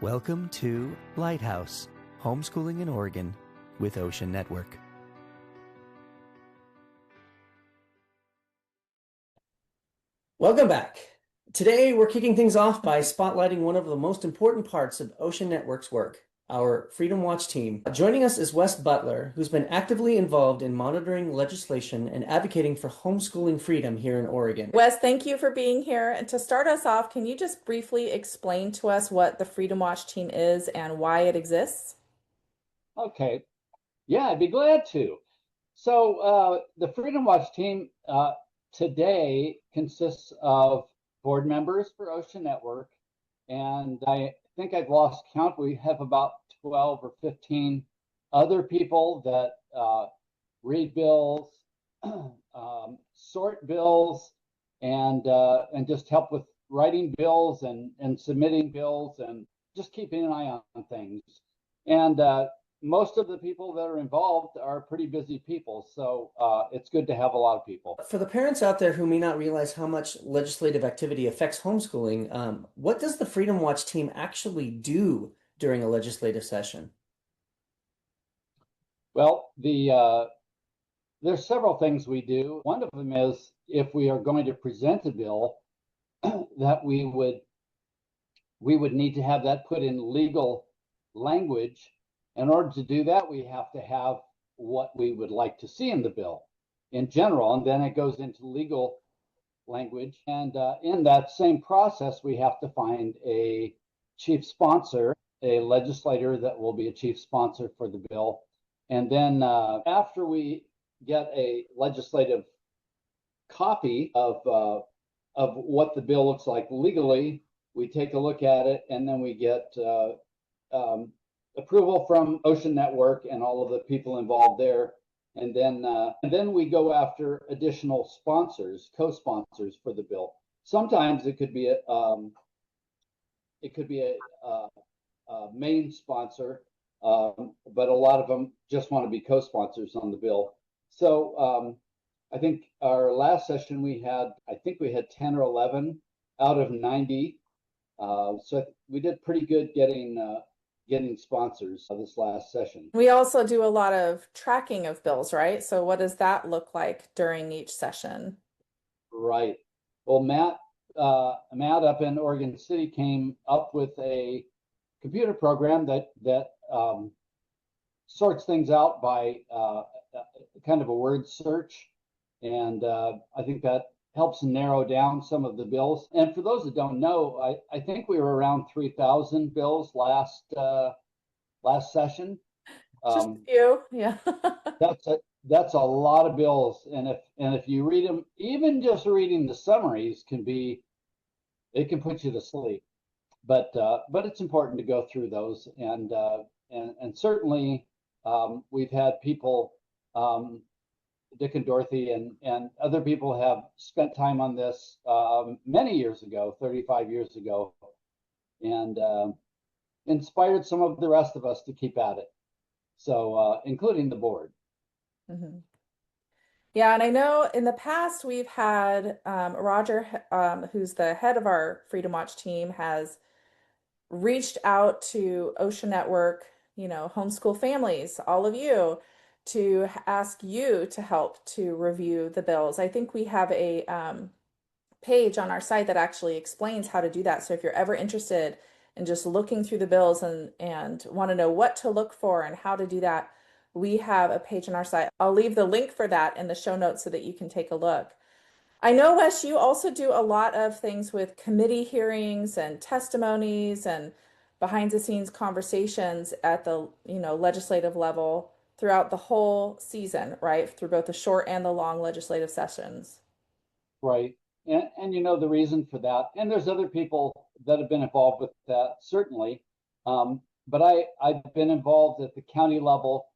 Welcome to Lighthouse, Homeschooling in Oregon with OCEANetwork. Welcome back. Today, we're kicking things off by spotlighting one of the most important parts of OCEANetwork's work, our Freedom Watch team. Joining us is Wes Butler, who's been actively involved in monitoring legislation and advocating for homeschooling freedom here in Oregon. Wes, thank you for being here. And to start us off, can you just briefly explain to us what the Freedom Watch team is and why it exists? Okay. Yeah, I'd be glad to. So the Freedom Watch team today consists of board members for OCEANetwork, and I think I've lost count. We have about 12 or 15 other people that read bills, sort bills, and just help with writing bills and submitting bills and just keeping an eye on things. And most of the people that are involved are pretty busy people, so it's good to have a lot of people. For the parents out there who may not realize how much legislative activity affects homeschooling, what does the Freedom Watch team actually do during a legislative session? Well, there's several things we do. One of them is if we are going to present a bill, that we would need to have that put in legal language. In order to do that, we have to have what we would like to see in the bill in general, and then it goes into legal language. And in that same process, we have to find a chief sponsor, a legislator that will be a chief sponsor for the bill. And then after we get a legislative copy of what the bill looks like legally, we take a look at it, and then we get approval from OCEANetwork and all of the people involved there, and then we go after additional sponsors, co-sponsors for the bill. Sometimes it could be a main sponsor, but a lot of them just want to be co-sponsors on the bill. So I think our last session we had 10 or 11 out of 90. So we did pretty good getting sponsors this last session. We also do a lot of tracking of bills, right? So what does that look like during each session? Right. Well, Matt up in Oregon City came up with a computer program that sorts things out by kind of a word search, and I think that helps narrow down some of the bills. And for those that don't know, I think we were around 3,000 bills last session. Just a few, yeah. That's a lot of bills, and if you read them, even just reading the summaries it can put you to sleep. But it's important to go through those, and certainly we've had people. Dick and Dorothy and other people have spent time on this many years ago, 35 years ago, and inspired some of the rest of us to keep at it. So, including the board. Mm-hmm. Yeah, and I know in the past we've had Roger, who's the head of our Freedom Watch team, has reached out to OCEANetwork, homeschool families, all of you, to ask you to help to review the bills. I think we have a page on our site that actually explains how to do that. So if you're ever interested in just looking through the bills and want to know what to look for and how to do that, we have a page on our site. I'll leave the link for that in the show notes so that you can take a look. I know, Wes, you also do a lot of things with committee hearings and testimonies and behind the scenes conversations at the legislative level throughout the whole season, right? Through both the short and the long legislative sessions. Right. And the reason for that, and there's other people that have been involved with that, certainly. But I've been involved at the county level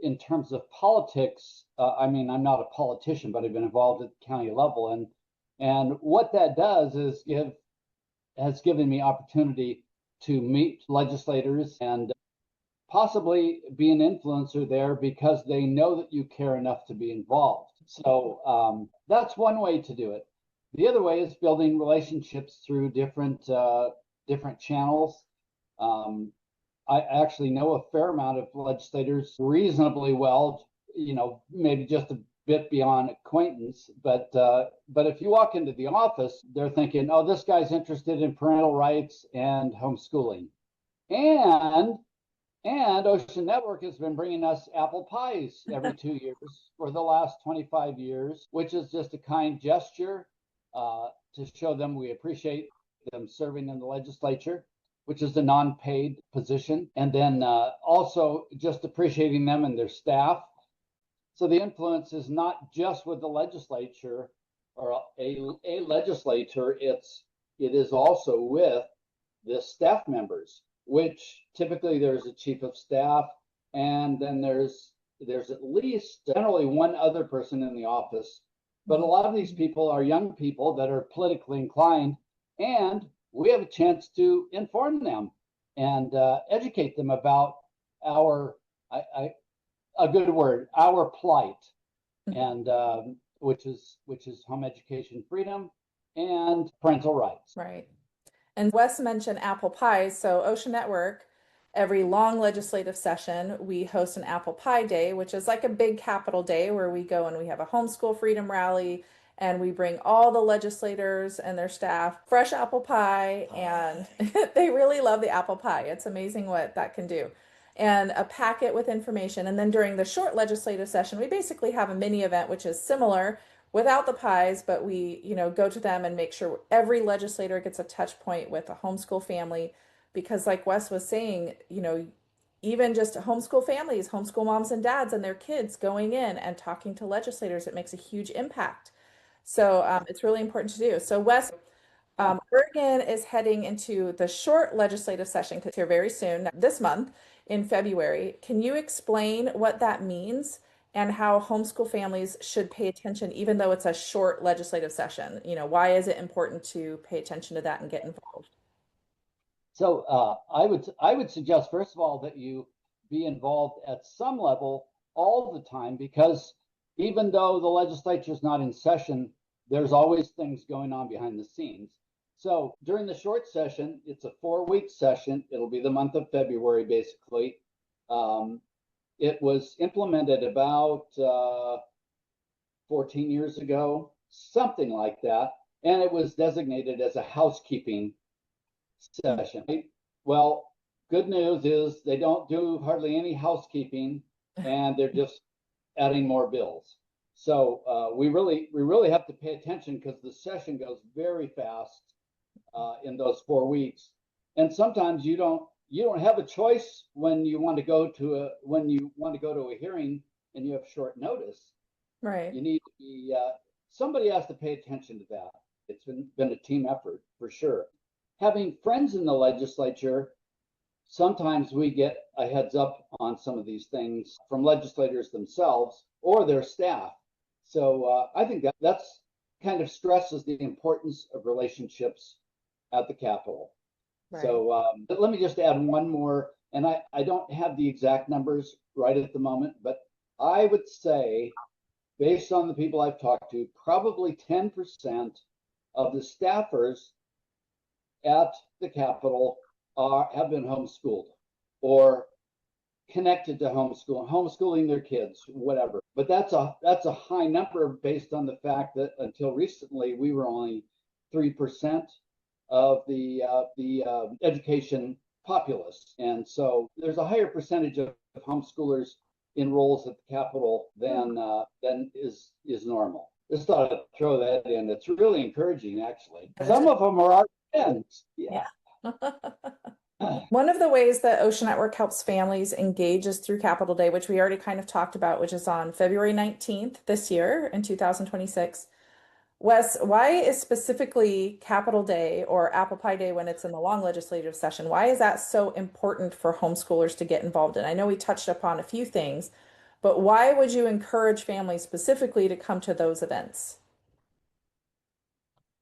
in terms of politics. I'm not a politician, but I've been involved at the county level. And what that does is has given me opportunity to meet legislators and possibly be an influencer there because they know that you care enough to be involved. So that's one way to do it. The other way is building relationships through different different channels. I actually know a fair amount of legislators reasonably well, maybe just a bit beyond acquaintance. But if you walk into the office, they're thinking, oh, this guy's interested in parental rights and homeschooling. And OCEANetwork has been bringing us apple pies every 2 years for the last 25 years, which is just a kind gesture to show them we appreciate them serving in the legislature, which is a non-paid position. And then also just appreciating them and their staff. So the influence is not just with the legislature or a legislator, it is also with the staff members, which typically there's a chief of staff, and then there's at least generally one other person in the office. But a lot of these people are young people that are politically inclined, and we have a chance to inform them and educate them about our plight, and which is home education freedom and parental rights. Right. And Wes mentioned apple pies. So OCEANetwork, every long legislative session, we host an apple pie day, which is like a big capital day where we go and we have a homeschool freedom rally, and we bring all the legislators and their staff fresh apple pie, and they really love the apple pie. It's amazing what that can do. And a packet with information. And then during the short legislative session, we basically have a mini event, which is similar without the pies, but we, go to them and make sure every legislator gets a touch point with a homeschool family. Because like Wes was saying, even just homeschool families, homeschool moms and dads and their kids going in and talking to legislators, it makes a huge impact. So it's really important to do. So Wes, Oregon is heading into the short legislative session because here very soon, this month in February. Can you explain what that means and how homeschool families should pay attention, even though it's a short legislative session? Why is it important to pay attention to that and get involved? So I would suggest, first of all, that you be involved at some level all the time, because even though the legislature is not in session, there's always things going on behind the scenes. So during the short session, it's a 4-week session. It'll be the month of February, basically. It was implemented about 14 years ago, something like that. And it was designated as a housekeeping session. Well, good news is they don't do hardly any housekeeping, and they're just adding more bills. So we really have to pay attention, because the session goes very fast in those 4 weeks. And sometimes you don't have a choice when you want to go to a hearing and you have short notice. Right. You need to be somebody has to pay attention to that. It's been a team effort for sure. Having friends in the legislature, sometimes we get a heads up on some of these things from legislators themselves or their staff. So I think that's kind of stresses the importance of relationships at the Capitol. Right. So let me just add one more, and I don't have the exact numbers right at the moment, but I would say, based on the people I've talked to, probably 10% of the staffers at the Capitol have been homeschooled or connected to homeschooling their kids, whatever. But that's a high number based on the fact that until recently we were only 3% of the education populace, and so there's a higher percentage of homeschoolers in roles at the Capitol than is normal. Just thought I'd throw that in. It's really encouraging, actually. Some of them are our friends. Yeah. One of the ways that OCEANetwork helps families engage is through Capitol Day, which we already kind of talked about, which is on February 19th this year in 2026. Wes, why is specifically Capitol Day or Apple Pie Day when it's in the long legislative session? Why is that so important for homeschoolers to get involved in? I know we touched upon a few things, but why would you encourage families specifically to come to those events?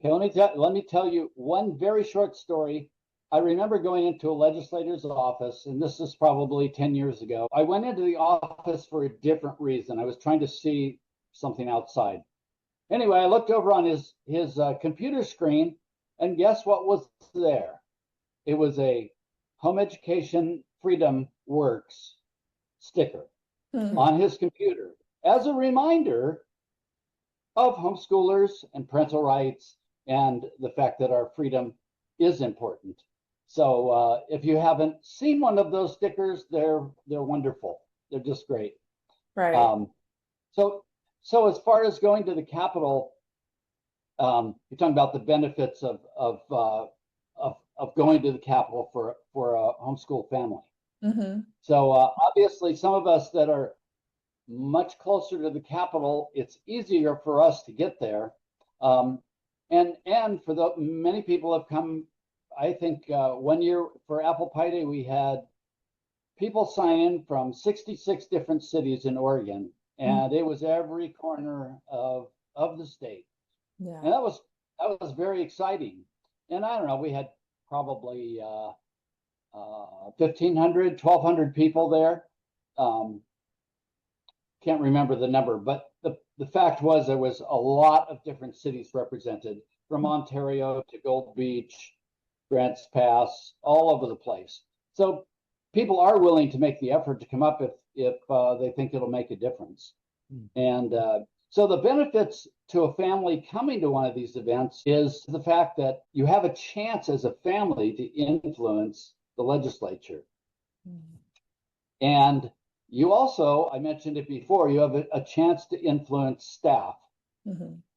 Okay, let me tell you one very short story. I remember going into a legislator's office, and this is probably 10 years ago. I went into the office for a different reason. I was trying to see something outside. Anyway, I looked over on his computer screen, and guess what was there? it was a Home Education Freedom Works sticker on his computer as a reminder of homeschoolers and parental rights and the fact that our freedom is important. So if you haven't seen one of those stickers, they're wonderful. They're just great. Right. So as far as going to the Capitol, you're talking about the benefits of going to the Capitol for a homeschool family. Mm-hmm. So obviously, some of us that are much closer to the Capitol, it's easier for us to get there. And for the many people have come. I think 1 year for Apple Pie Day, we had people sign in from 66 different cities in Oregon, and it was every corner of the state. Yeah. And that was very exciting. And I don't know, we had probably 1,500, 1,200 people there. Can't remember the number, but the fact was there was a lot of different cities represented, from Ontario to Gold Beach, Grants Pass, all over the place. So people are willing to make the effort to come up if they think it'll make a difference. And so the benefits to a family coming to one of these events is the fact that you have a chance as a family to influence the legislature. And you also, I mentioned it before, you have a chance to influence staff.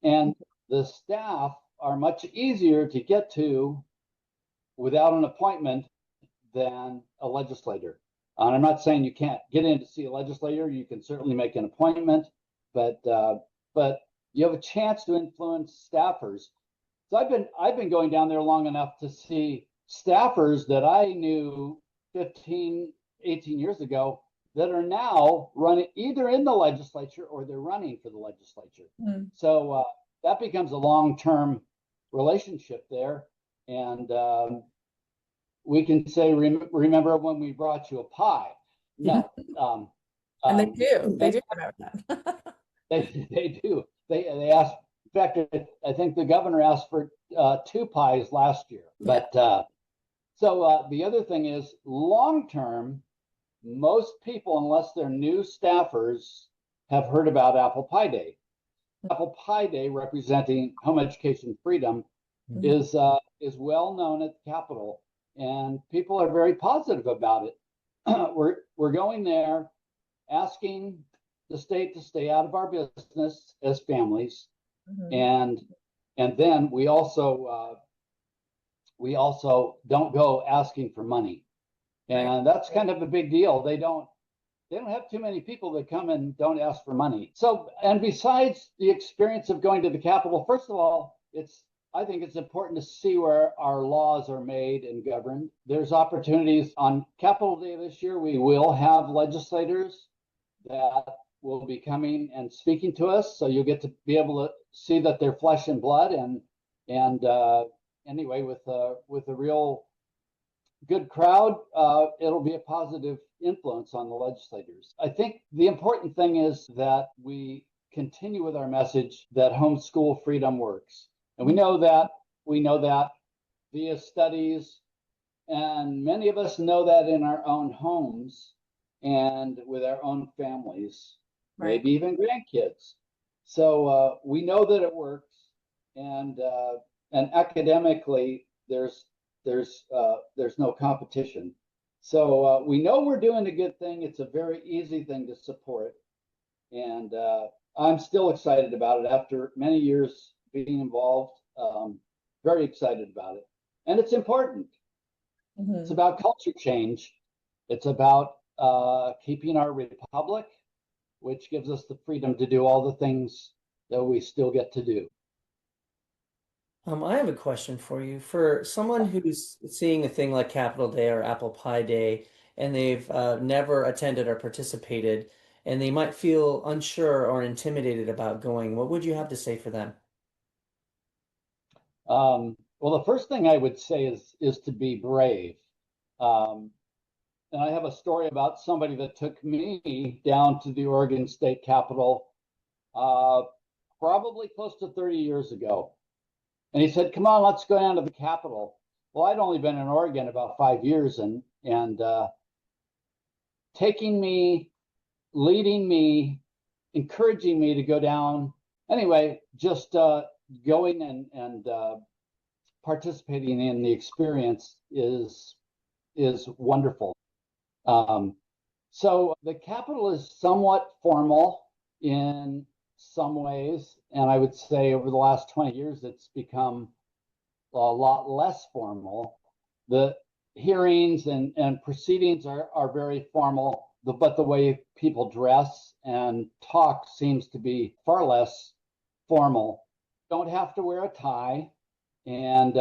And the staff are much easier to get to without an appointment than a legislator. And I'm not saying you can't get in to see a legislator. You can certainly make an appointment, but you have a chance to influence staffers. So I've been going down there long enough to see staffers that I knew 15, 18 years ago that are now running either in the legislature or they're running for the legislature. So that becomes a long-term relationship there. And we can say, remember when we brought you a pie? No. And they do come out with that. They do. They asked, in fact, I think the governor asked for 2 pies last year. But so the other thing is, long-term, most people, unless they're new staffers, have heard about Apple Pie Day. Apple Pie Day, representing home education freedom, is well known at the Capitol, and people are very positive about it. We're going there, asking the state to stay out of our business as families, and then we also don't go asking for money. And that's kind of a big deal. They don't have too many people that come and don't ask for money. So, and besides the experience of going to the Capitol, first of all, I think it's important to see where our laws are made and governed. There's opportunities on Capitol Day this year. We will have legislators that will be coming and speaking to us. So you'll get to be able to see that they're flesh and blood. And anyway, with a real good crowd, it'll be a positive influence on the legislators. I think the important thing is that we continue with our message that homeschool freedom works. And we know that via studies, and many of us know that in our own homes and with our own families, maybe even grandkids. So we know that it works, and academically there's no competition. So we know we're doing a good thing. It's a very easy thing to support, and I'm still excited about it after many years being involved. Very excited about it, and it's important. It's about culture change. It's about keeping our republic, which gives us the freedom to do all the things that we still get to do. I have a question for you. For someone who's seeing a thing like Capitol Day or Apple Pie Day, and they've never attended or participated, and they might feel unsure or intimidated about going, what would you have to say for them? Well, the first thing I would say is to be brave. And I have a story about somebody that took me down to the Oregon State Capitol probably close to 30 years ago. And he said, come on, let's go down to the Capitol. Well, I'd only been in Oregon about 5 years, and taking me, leading me, encouraging me to go down. Anyway, just going and participating in the experience is wonderful. So the Capitol is somewhat formal in some ways, and I would say over the last 20 years it's become a lot less formal. The hearings and proceedings are very formal, but the way people dress and talk seems to be far less formal. Don't have to wear a tie, and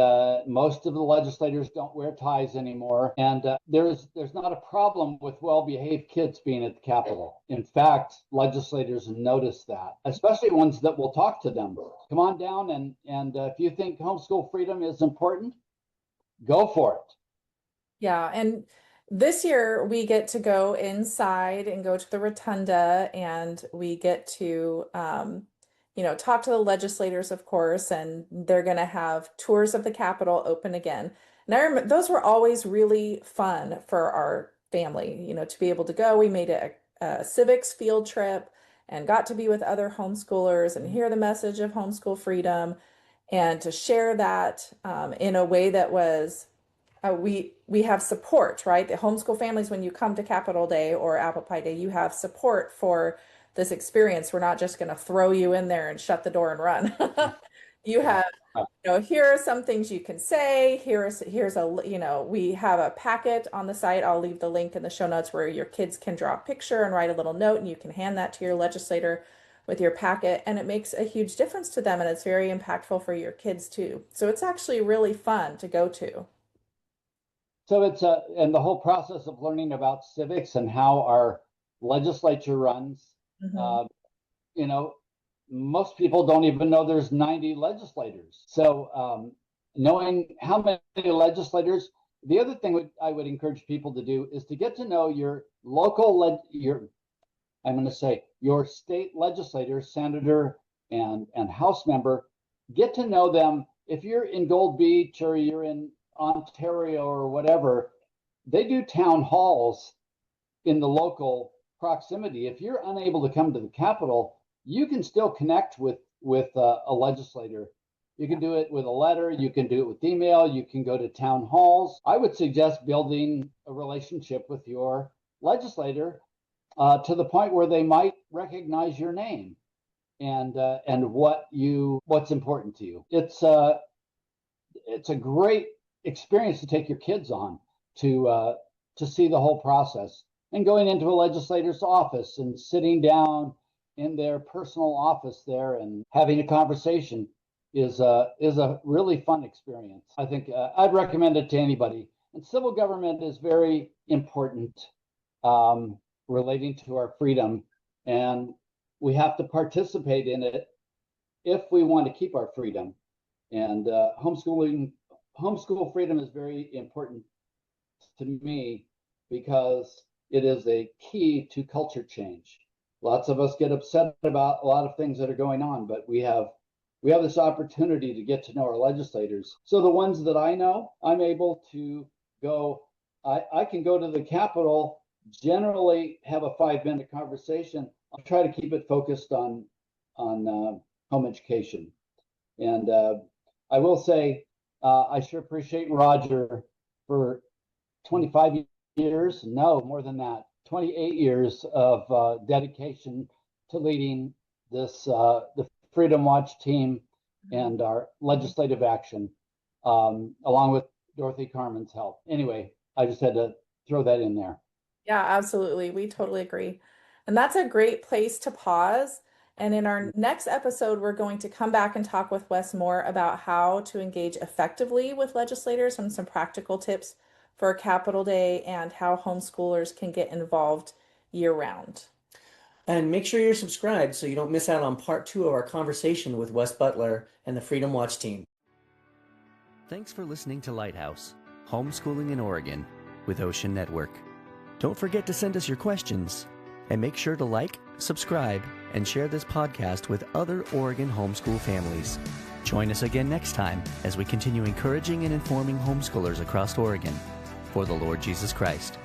most of the legislators don't wear ties anymore. And there's not a problem with well-behaved kids being at the Capitol. In fact, legislators notice that, especially ones that will talk to them. Come on down, and if you think homeschool freedom is important, go for it. Yeah, and this year we get to go inside and go to the rotunda, and we get to talk to the legislators, of course, and they're going to have tours of the Capitol open again. And I remember those were always really fun for our family, to be able to go. We made a civics field trip and got to be with other homeschoolers and hear the message of homeschool freedom, and to share that in a way that was we have support, right? The homeschool families, when you come to Capitol Day or Apple Pie Day, you have support for this experience. We're not just going to throw you in there and shut the door and run. You have, here are some things you can say. Here's we have a packet on the site. I'll leave the link in the show notes where your kids can draw a picture and write a little note, and you can hand that to your legislator with your packet, and it makes a huge difference to them, and it's very impactful for your kids too. So it's actually really fun to go to. So and the whole process of learning about civics and how our legislature runs, most people don't even know there's 90 legislators. So knowing how many legislators, the other thing I would encourage people to do is to get to know your local, your state legislator, senator, and House member. Get to know them. If you're in Gold Beach or you're in Ontario or whatever, they do town halls in the local proximity. If you're unable to come to the Capitol, you can still connect with a legislator. You can do it with a letter, you can do it with email, you can go to town halls. I would suggest building a relationship with your legislator to the point where they might recognize your name and what's important to you. It's a great experience to take your kids on to see the whole process, and going into a legislator's office and sitting down in their personal office there and having a conversation is a really fun experience. I think I'd recommend it to anybody. And civil government is very important relating to our freedom, and we have to participate in it if we want to keep our freedom. And homeschool freedom is very important to me because it is a key to culture change. Lots of us get upset about a lot of things that are going on, but we have this opportunity to get to know our legislators. So the ones that I know, I'm able to go, I can go to the Capitol, generally have a 5-minute conversation. I'll try to keep it focused on home education. And I will say, I sure appreciate Roger for 25 years, no, more than that, 28 years of dedication to leading this, the Freedom Watch team and our legislative action, along with Dorothy Carmen's help. Anyway, I just had to throw that in there. Yeah, absolutely. We totally agree. And that's a great place to pause. And in our next episode, we're going to come back and talk with Wes more about how to engage effectively with legislators and some practical tips for Capitol Day and how homeschoolers can get involved year-round. And make sure you're subscribed so you don't miss out on part 2 of our conversation with Wes Butler and the Freedom Watch team. Thanks for listening to Lighthouse, Homeschooling in Oregon with OCEANetwork. Don't forget to send us your questions, and make sure to like, subscribe, and share this podcast with other Oregon homeschool families. Join us again next time as we continue encouraging and informing homeschoolers across Oregon for the Lord Jesus Christ.